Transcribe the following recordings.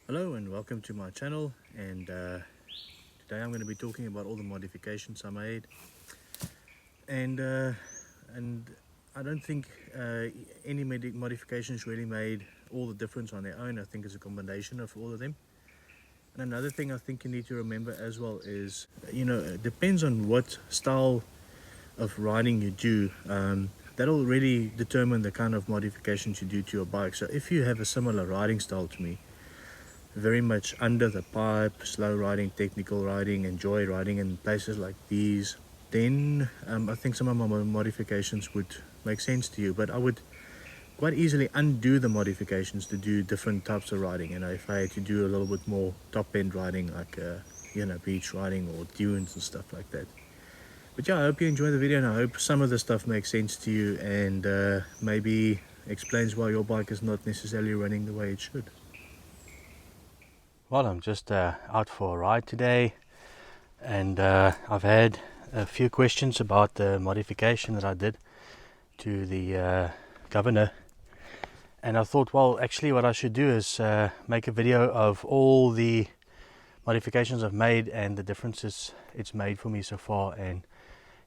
Hello and welcome to my channel, and today I'm going to be talking about all the modifications I made, and I don't think any modifications really made all the difference on their own. I think it's a combination of all of them. And another thing I think you need to remember as well is, it depends on what style of riding you do. That'll really determine the kind of modifications you do to your bike. So if you have a similar riding style to me, very much under the pipe, slow riding, technical riding, enjoy riding in places like these, then I think some of my modifications would make sense to you. But I would quite easily undo the modifications to do different types of riding. If I had to do a little bit more top end riding, like beach riding or dunes and stuff like that. But yeah, I hope you enjoy the video, and I hope some of the stuff makes sense to you and maybe explains why your bike is not necessarily running the way it should. Well, I'm just out for a ride today, and I've had a few questions about the modification that I did to the governor, and I thought, well, actually what I should do is make a video of all the modifications I've made and the differences it's made for me so far, and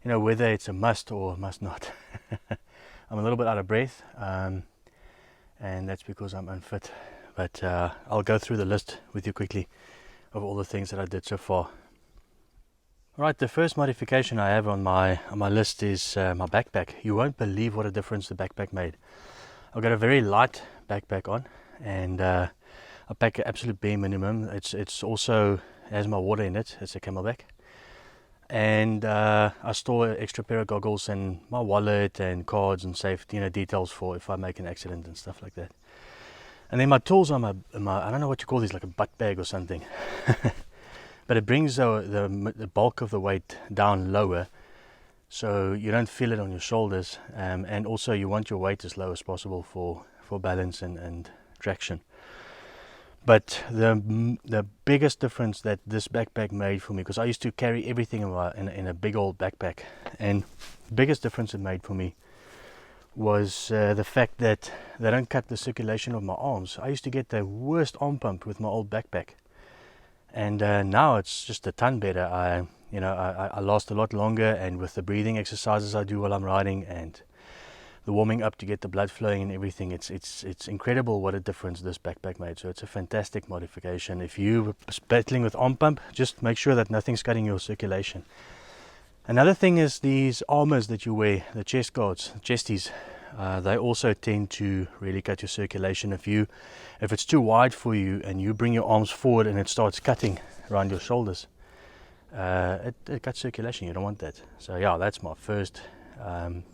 whether it's a must or must not. I'm a little bit out of breath, and that's because I'm unfit. But I'll go through the list with you quickly of all the things that I did so far. Alright, the first modification I have on my list is my backpack. You won't believe what a difference the backpack made. I've got a very light backpack on, and I pack an absolute bare minimum. It's also has my water in it. It's a Camelback, and I store an extra pair of goggles and my wallet and cards and safety details for if I make an accident and stuff like that. And then my tools are my I don't know what you call these, like a butt bag or something. But it brings the bulk of the weight down lower, so you don't feel it on your shoulders, and also you want your weight as low as possible for balance and traction. But the biggest difference that this backpack made for me, because I used to carry everything in a big old backpack, and the biggest difference it made for me was the fact that they don't cut the circulation of my arms. I used to get the worst arm pump with my old backpack, and now it's just a ton better. I last a lot longer, and with the breathing exercises I do while I'm riding and the warming up to get the blood flowing and everything, it's incredible what a difference this backpack made. So it's a fantastic modification. If you're battling with arm pump, just make sure that nothing's cutting your circulation. Another thing is these armors that you wear, the chest guards, chesties. They also tend to really cut your circulation. If it's too wide for you and you bring your arms forward and it starts cutting around your shoulders, it cuts circulation. You don't want that. So yeah, that's my first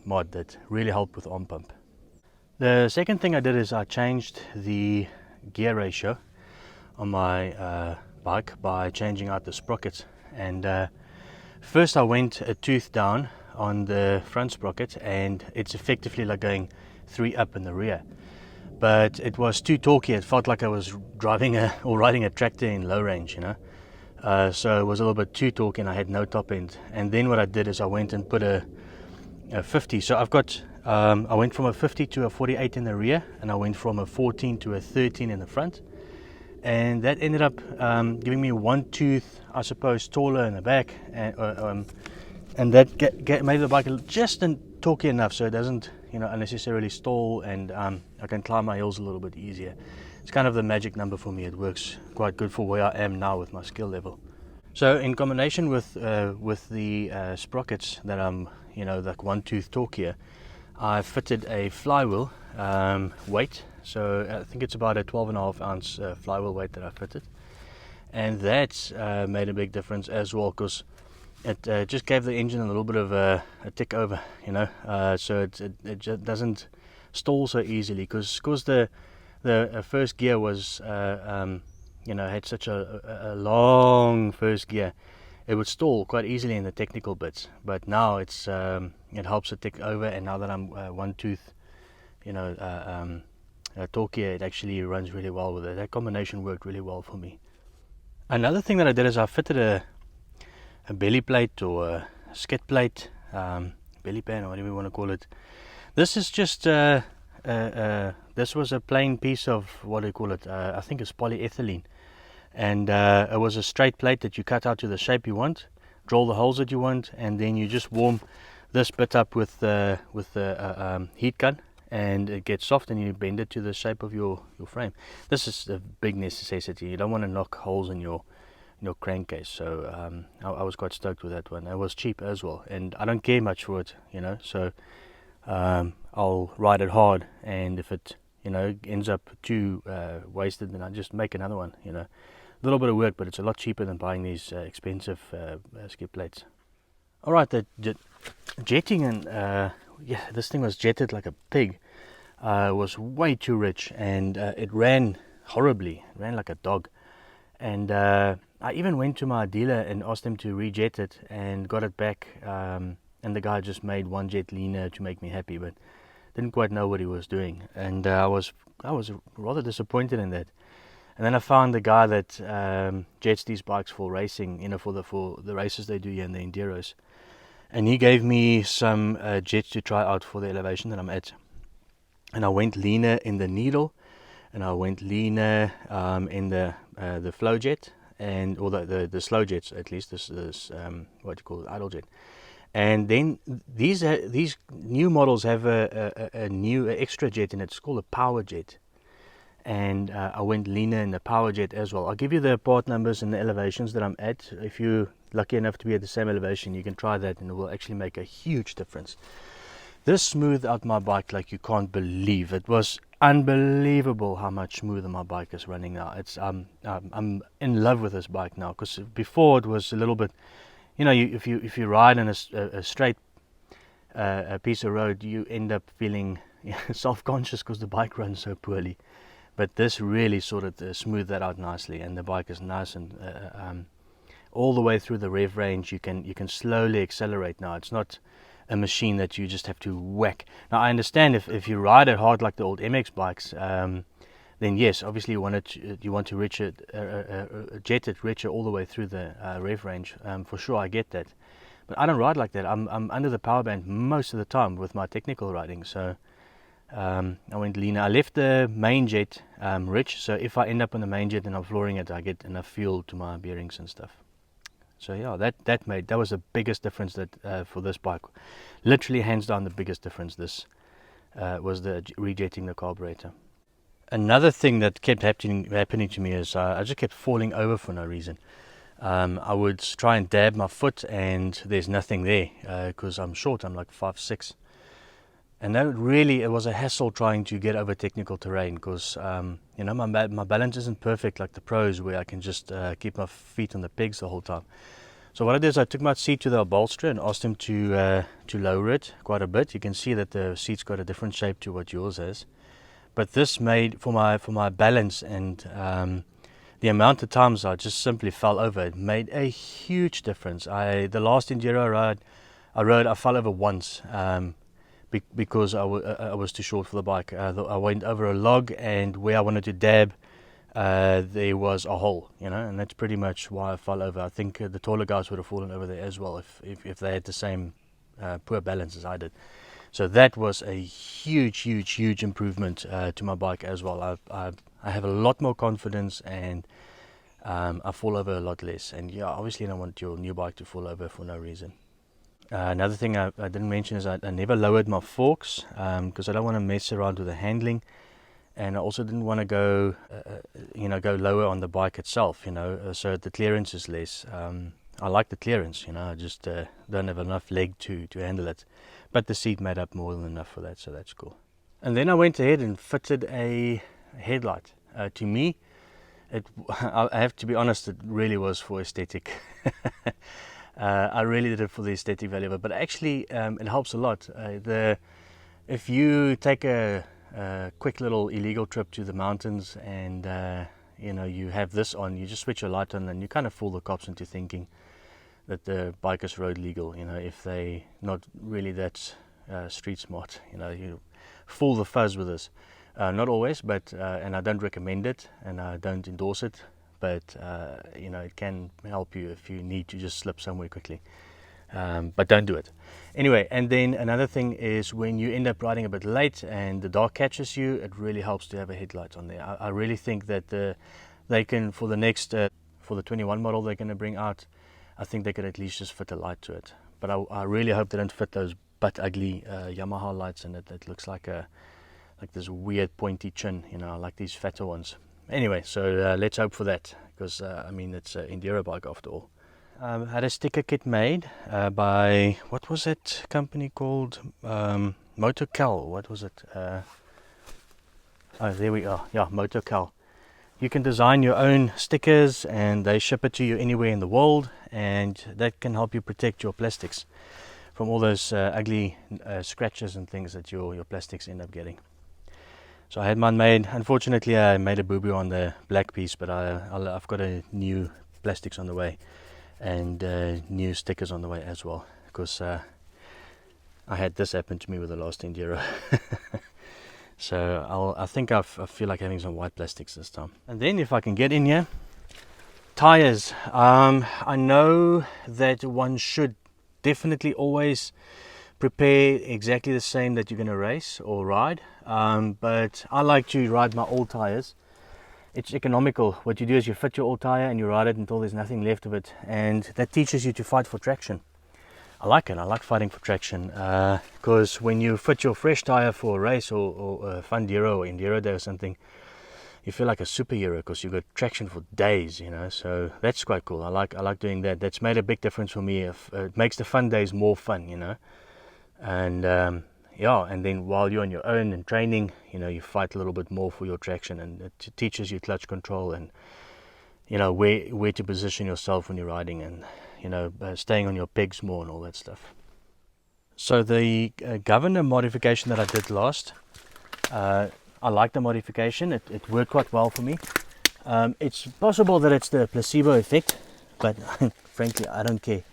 mod that really helped with arm pump. The second thing I did is I changed the gear ratio on my bike by changing out the sprockets. And first I went a tooth down on the front sprocket, and it's effectively like going 3 up in the rear. But it was too torquey. It felt like I was driving or riding a tractor in low range, so it was a little bit too torquey, and I had no top end. And then what I did is I went and put a 50. So I've got I went from a 50 to a 48 in the rear, and I went from a 14 to a 13 in the front, and that ended up giving me one tooth, I suppose, taller in the back, and that made the bike just torquey enough so it doesn't unnecessarily stall, and I can climb my hills a little bit easier. It's kind of the magic number for me. It works quite good for where I am now with my skill level. So in combination with the sprockets that I'm like one tooth torquier, I fitted a flywheel weight. So I think it's about a 12.5 ounce flywheel weight that I fitted, and that made a big difference as well, because it just gave the engine a little bit of a tick over, so it just doesn't stall so easily, because the first gear was had such a long first gear. It would stall quite easily in the technical bits, but now it helps it tick over. And now that I'm one tooth torquier, it actually runs really well with it. That combination worked really well for me. Another thing that I did is I fitted a belly plate or a skid plate, belly pan, or whatever you want to call it. This is just this was a plain piece of, what do you call it, I think it's polyethylene, and it was a straight plate that you cut out to the shape you want, drill the holes that you want, and then you just warm this bit up with the heat gun, and it gets soft, and you bend it to the shape of your frame. This is a big necessity. You don't want to knock holes in your crankcase, so I was quite stoked with that one. It was cheap as well, and I don't care much for it, so I'll ride it hard, and if it ends up too wasted, then I just make another one. A little bit of work, but it's a lot cheaper than buying these expensive skip plates. Alright, the jetting, and yeah, this thing was jetted like a pig. It was way too rich, and it ran horribly. It ran like a dog. And I even went to my dealer and asked him to rejet it, and got it back, and the guy just made one jet leaner to make me happy, but didn't quite know what he was doing, and I was rather disappointed in that. And then I found the guy that jets these bikes for racing, for the races they do here in the enduros, and he gave me some jets to try out for the elevation that I'm at. And I went leaner in the needle, and I went leaner in the flow jet, or the slow jets, at least this what you call it, idle jet. And then these new models have a new extra jet in it. It's called a power jet, and I went leaner in the power jet as well. I'll give you the part numbers and the elevations that I'm at. If you're lucky enough to be at the same elevation, you can try that, and it will actually make a huge difference. This smoothed out my bike like you can't believe. It was unbelievable how much smoother my bike is running now. It's I'm in love with this bike now, because before it was a little bit, if you ride in a straight a piece of road, you end up feeling self-conscious because the bike runs so poorly. But this really sort of smoothed that out nicely, and the bike is nice, and all the way through the rev range you can slowly accelerate now. It's not a machine that you just have to whack. Now I understand if you ride it hard like the old MX bikes, then yes, obviously you want to reach it, jet it richer all the way through the rev range. For sure, I get that, but I don't ride like that. I'm under the power band most of the time with my technical riding, so I went leaner. I left the main jet rich, so if I end up on the main jet and I'm flooring it, I get enough fuel to my bearings and stuff. So yeah, that was the biggest difference that for this bike, literally hands down the biggest difference. This was the rejetting the carburetor. Another thing that kept happening to me is I just kept falling over for no reason. I would try and dab my foot, and there's nothing there because I'm short. I'm like 5'6", and it was a hassle trying to get over technical terrain, because my balance isn't perfect like the pros, where I can just keep my feet on the pegs the whole time. So what I did is I took my seat to the upholsterer and asked him to lower it quite a bit. You can see that the seat's got a different shape to what yours has, but this made for my balance, and the amount of times I just simply fell over, it made a huge difference. The last enduro ride I rode, I fell over once because I was too short for the bike. I went over a log, and where I wanted to dab, there was a hole, and that's pretty much why I fell over. I think the taller guys would have fallen over there as well if they had the same poor balance as I did. So that was a huge improvement to my bike as well. I have a lot more confidence, and I fall over a lot less. And yeah, obviously you don't want your new bike to fall over for no reason. Another thing I didn't mention is I never lowered my forks, because I don't want to mess around with the handling, and I also didn't want to go go lower on the bike itself, so the clearance is less. I like the clearance, I just don't have enough leg to handle it, but the seat made up more than enough for that, so that's cool. And then I went ahead and fitted a headlight. To me, I have to be honest, it really was for aesthetic. I really did it for the aesthetic value of it, but actually it helps a lot. If you take a quick little illegal trip to the mountains, and you have this on, you just switch your light on, and you kind of fool the cops into thinking that the bikers rode legal, if they not really that street smart. You fool the fuzz with this. Not always, but and I don't recommend it, and I don't endorse it, but it can help you if you need to just slip somewhere quickly. but don't do it. Anyway, and then another thing is when you end up riding a bit late and the dark catches you, it really helps to have a headlight on there. I really think that they can, for the next, for the 21 model they're going to bring out, I think they could at least just fit a light to it. But I really hope they don't fit those butt ugly Yamaha lights in it. It looks like this weird pointy chin, you know. I like these fatter ones. Anyway, so let's hope for that, because I mean, it's an enduro bike after all. Had a sticker kit made by, what was it company called? Motocal. What was it? Oh, there we are. Yeah, Motocal. You can design your own stickers and they ship it to you anywhere in the world, and that can help you protect your plastics from all those ugly scratches and things that your plastics end up getting. So I had mine made. Unfortunately, I made a boo-boo on the black piece, but I've got a new plastics on the way, and new stickers on the way as well, because I had this happen to me with the last enduro. So I think I feel like having some white plastics this time. And then if I can get in here, tires. I know that one should definitely always prepare exactly the same that you're going to race or ride, but I like to ride my old tires. It's economical. What you do is you fit your old tire and you ride it until there's nothing left of it, and that teaches you to fight for traction. I like it. I like fighting for traction, because when you fit your fresh tire for a race or a fun enduro or enduro day or something, you feel like a superhero because you've got traction for days, you know. So that's quite cool. I like doing that. That's made a big difference for me. It makes the fun days more fun, you know. And yeah, and then while you're on your own and training, you know, you fight a little bit more for your traction, and it teaches you clutch control and, you know, where to position yourself when you're riding, and, you know, staying on your pegs more and all that stuff. So the governor modification that I did last, I like the modification. It worked quite well for me. It's possible that it's the placebo effect, but frankly I don't care,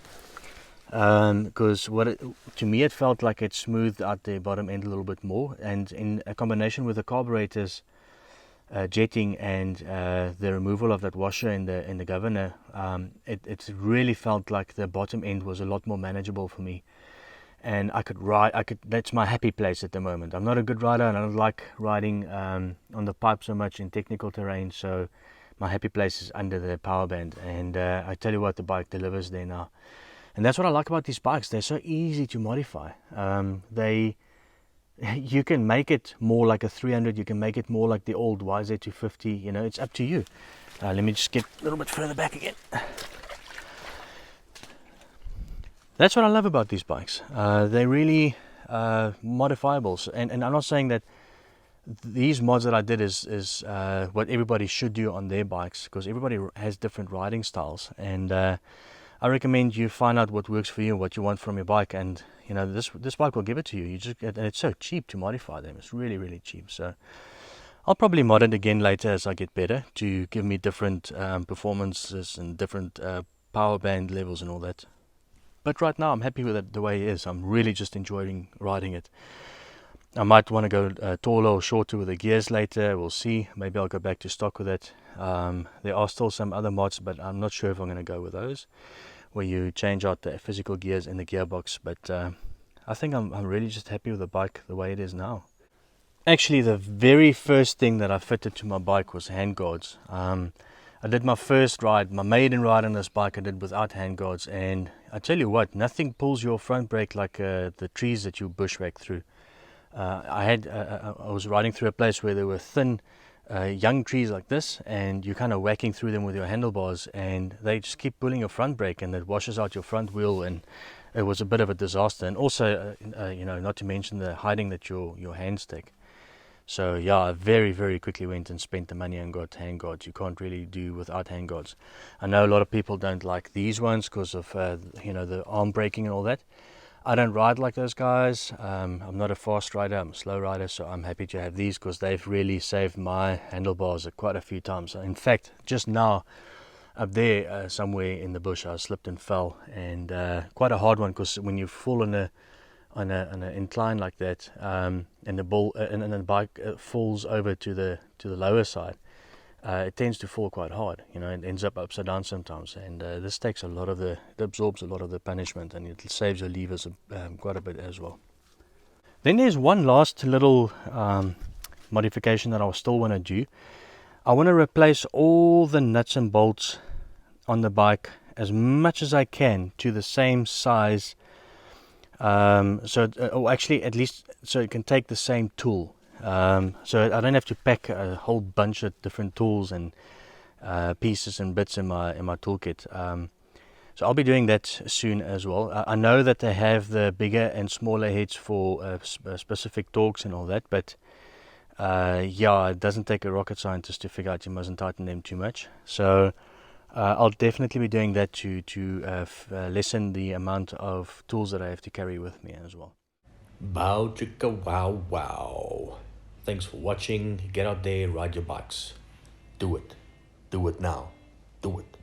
because to me it felt like it smoothed out the bottom end a little bit more, and in a combination with the carburetors jetting and the removal of that washer in the governor, it really felt like the bottom end was a lot more manageable for me, and I could ride. That's my happy place at the moment. I'm not a good rider, and I don't like riding on the pipe so much in technical terrain, so my happy place is under the power band, and I tell you what, the bike delivers there now. And that's what I like about these bikes. They're so easy to modify. You can make it more like a 300, you can make it more like the old YZ250, you know, it's up to you. Let me just get a little bit further back again. That's what I love about these bikes. They're really modifiables, and I'm not saying that these mods that I did is what everybody should do on their bikes, because everybody has different riding styles, and I recommend you find out what works for you, what you want from your bike, and you know, this bike will give it to you. You just get, and it's so cheap to modify them. It's really, really cheap. So I'll probably mod it again later as I get better, to give me different performances and different power band levels and all that. But right now I'm happy with it the way it is. I'm really just enjoying riding it. I might want to go taller or shorter with the gears later. We'll see. Maybe I'll go back to stock with it. There are still some other mods, but I'm not sure if I'm going to go with those, where you change out the physical gears in the gearbox. But I think I'm really just happy with the bike the way it is now. Actually, the very first thing that I fitted to my bike was handguards. I did my first ride, my maiden ride on this bike, I did without handguards, and I tell you what, nothing pulls your front brake like the trees that you bushwhack through. I was riding through a place where there were thin young trees like this, and you're kind of whacking through them with your handlebars, and they just keep pulling your front brake, and it washes out your front wheel, and it was a bit of a disaster. And also you know, not to mention the hiding that your hands take. So yeah, I very, very quickly went and spent the money and got handguards. You can't really do without handguards. I know a lot of people don't like these ones because of you know, the arm braking and all that. I don't ride like those guys. I'm not a fast rider, I'm a slow rider, so I'm happy to have these because they've really saved my handlebars quite a few times. In fact, just now up there somewhere in the bush, I slipped and fell, and quite a hard one, because when you fall on an incline like that, and the bike falls over to the lower side, it tends to fall quite hard. You know, it ends up upside down sometimes, and this takes a lot of it absorbs a lot of the punishment, and it saves your levers quite a bit as well. Then there's one last little modification that I still want to do. I want to replace all the nuts and bolts on the bike as much as I can to the same size, or actually at least so it can take the same tool. So I don't have to pack a whole bunch of different tools and pieces and bits in my toolkit. So I'll be doing that soon as well. I know that they have the bigger and smaller heads for specific torques and all that, but yeah, it doesn't take a rocket scientist to figure out you mustn't tighten them too much. So I'll definitely be doing that to lessen the amount of tools that I have to carry with me as well. Bow chicka wow wow. Thanks for watching. Get out there, ride your bikes. Do it. Do it now. Do it.